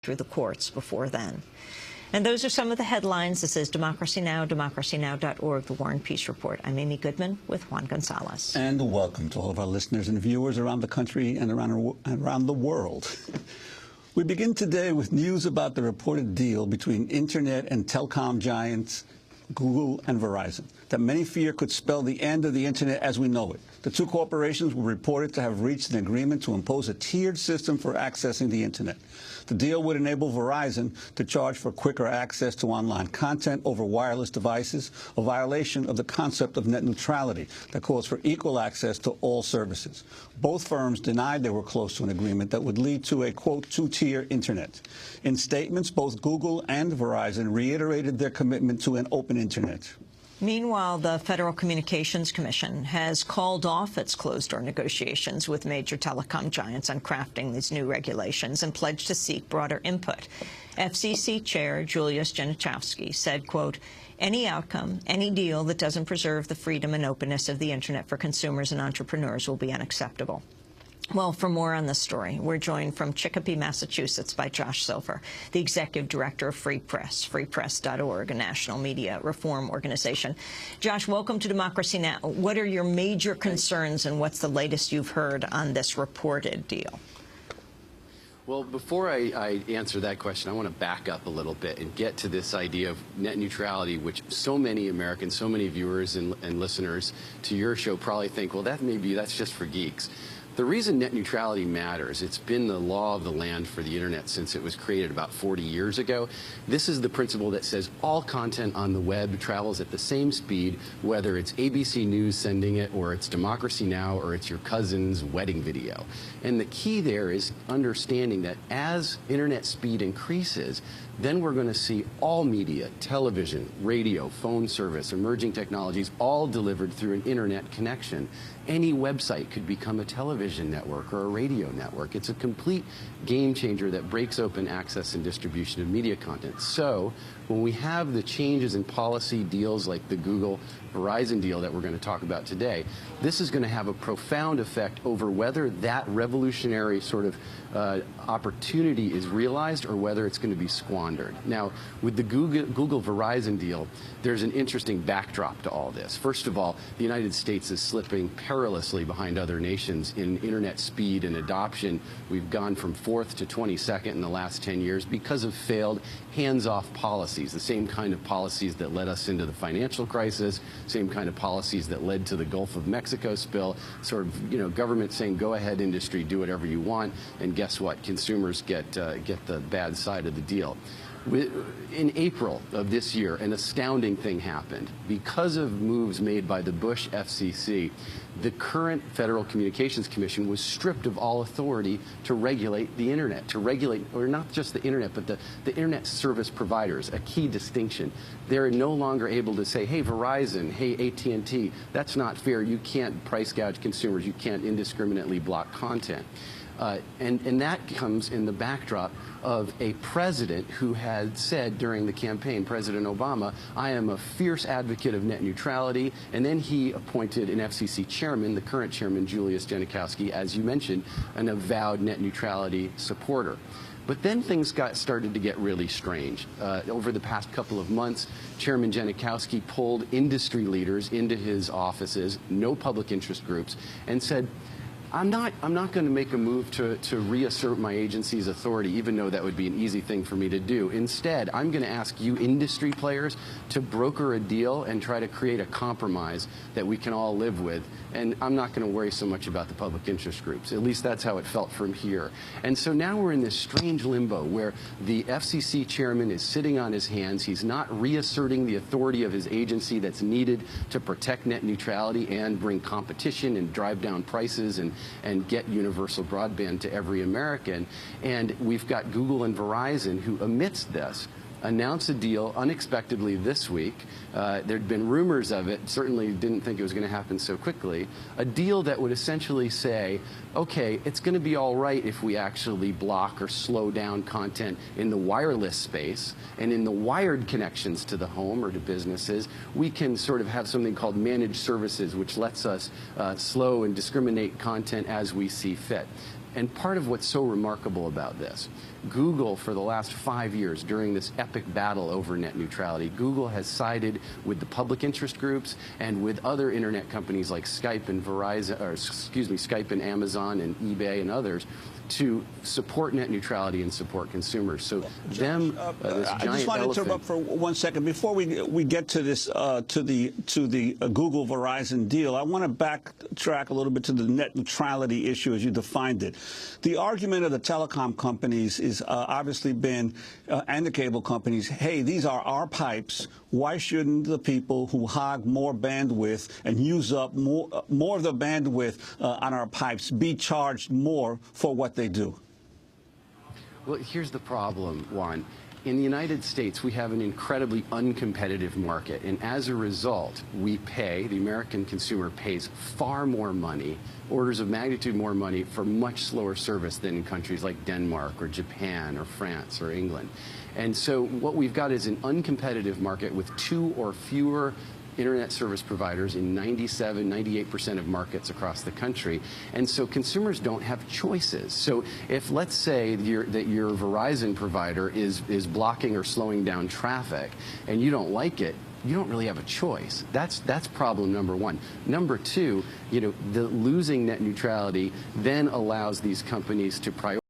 through the courts before then. And those are some of the headlines. This is Democracy Now!, democracynow.org, The War and Peace Report. I'm Amy Goodman with Juan Gonzalez. And welcome to all of our listeners and viewers around the country and around the world. We begin today with news about the reported deal between Internet and telecom giants Google and Verizon that many fear could spell the end of the Internet as we know it. The two corporations were reported to have reached an agreement to impose a tiered system for accessing the Internet. The deal would enable Verizon to charge for quicker access to online content over wireless devices, a violation of the concept of net neutrality that calls for equal access to all services. Both firms denied they were close to an agreement that would lead to a, quote, two-tier Internet. In statements, both Google and Verizon reiterated their commitment to an open Internet. Meanwhile, the Federal Communications Commission has called off its closed-door negotiations with major telecom giants on crafting these new regulations and pledged to seek broader input. FCC Chair Julius Genachowski said, quote, "Any outcome, any deal that doesn't preserve the freedom and openness of the Internet for consumers and entrepreneurs will be unacceptable." Well, for more on this story, we're joined from Chicopee, Massachusetts by Josh Silver, the Executive Director of Free Press, freepress.org, a national media reform organization. Josh, welcome to Democracy Now! What are your major concerns and what's the latest you've heard on this reported deal? Well, before I answer that question, I want to back up a little bit and get to this idea of net neutrality, which so many Americans, so many viewers and listeners to your show probably think, well, that's just for geeks. The reason net neutrality matters, it's been the law of the land for the Internet since it was created about 40 years ago. This is the principle that says all content on the web travels at the same speed, whether it's ABC News sending it, or it's Democracy Now!, or it's your cousin's wedding video. And the key there is understanding that as Internet speed increases, then we're going to see all media, television, radio, phone service, emerging technologies, all delivered through an Internet connection. Any website could become a television network or a radio network. It's a complete game changer that breaks open access and distribution of media content. So when we have the changes in policy deals like the Google-Verizon deal that we're going to talk about today, this is going to have a profound effect over whether that revolutionary sort of opportunity is realized or whether it's going to be squandered. Now, with the Google-Verizon deal, there's an interesting backdrop to all this. First of all, the United States is slipping perilously behind other nations in Internet speed and adoption. We've gone from 4th to 22nd in the last 10 years because of failed hands-off policies, the same kind of policies that led us into the financial crisis, same kind of policies that led to the Gulf of Mexico spill, sort of, government saying, go ahead, industry, do whatever you want, and guess what? Consumers get the bad side of the deal. In April of this year, an astounding thing happened. Because of moves made by the Bush FCC, the current Federal Communications Commission was stripped of all authority to regulate the Internet, to regulate, or not just the Internet, but the Internet service providers, a key distinction. They're no longer able to say, hey, Verizon, hey, AT&T, that's not fair. You can't price gouge consumers. You can't indiscriminately block content. And that comes in the backdrop of a president who had said during the campaign, President Obama, I am a fierce advocate of net neutrality. And then he appointed an FCC chairman, the current chairman, Julius Genachowski, as you mentioned, an avowed net neutrality supporter. But then things started to get really strange. Over the past couple of months, Chairman Genachowski pulled industry leaders into his offices, no public interest groups, and said, I'm not going to make a move to reassert my agency's authority, even though that would be an easy thing for me to do. Instead, I'm going to ask you industry players to broker a deal and try to create a compromise that we can all live with. And I'm not going to worry so much about the public interest groups. At least that's how it felt from here. And so now we're in this strange limbo where the FCC chairman is sitting on his hands. He's not reasserting the authority of his agency that's needed to protect net neutrality and bring competition and drive down prices and get universal broadband to every American. And we've got Google and Verizon, who amidst this announced a deal unexpectedly this week. There'd been rumors of it, certainly didn't think it was going to happen so quickly, a deal that would essentially say, okay, it's going to be all right if we actually block or slow down content in the wireless space, and in the wired connections to the home or to businesses, we can sort of have something called managed services, which lets us slow and discriminate content as we see fit. And part of what's so remarkable about this, Google, for the last 5 years, during this epic battle over net neutrality, Google has sided with the public interest groups and with other internet companies like Skype and Verizon, or excuse me, Skype and Amazon and eBay and others, to support net neutrality and support consumers. So this giant I just want to interrupt for 1 second before we get to this to the Google Verizon deal. I want to backtrack a little bit to the net neutrality issue as you defined it. The argument of the telecom companies is obviously been and the cable companies. Hey, these are our pipes. Why shouldn't the people who hog more bandwidth and use up more of the bandwidth on our pipes be charged more for what they do? Well, here's the problem, Juan. In the United States, we have an incredibly uncompetitive market, and as a result, the American consumer pays far more money, orders of magnitude more money, for much slower service than in countries like Denmark or Japan or France or England. And so what we've got is an uncompetitive market with 2 or fewer internet service providers in 97, 98% of markets across the country. And so consumers don't have choices. So if, let's say, that your Verizon provider is blocking or slowing down traffic and you don't like it, you don't really have a choice. That's problem number one. Number two, the losing net neutrality then allows these companies to prioritize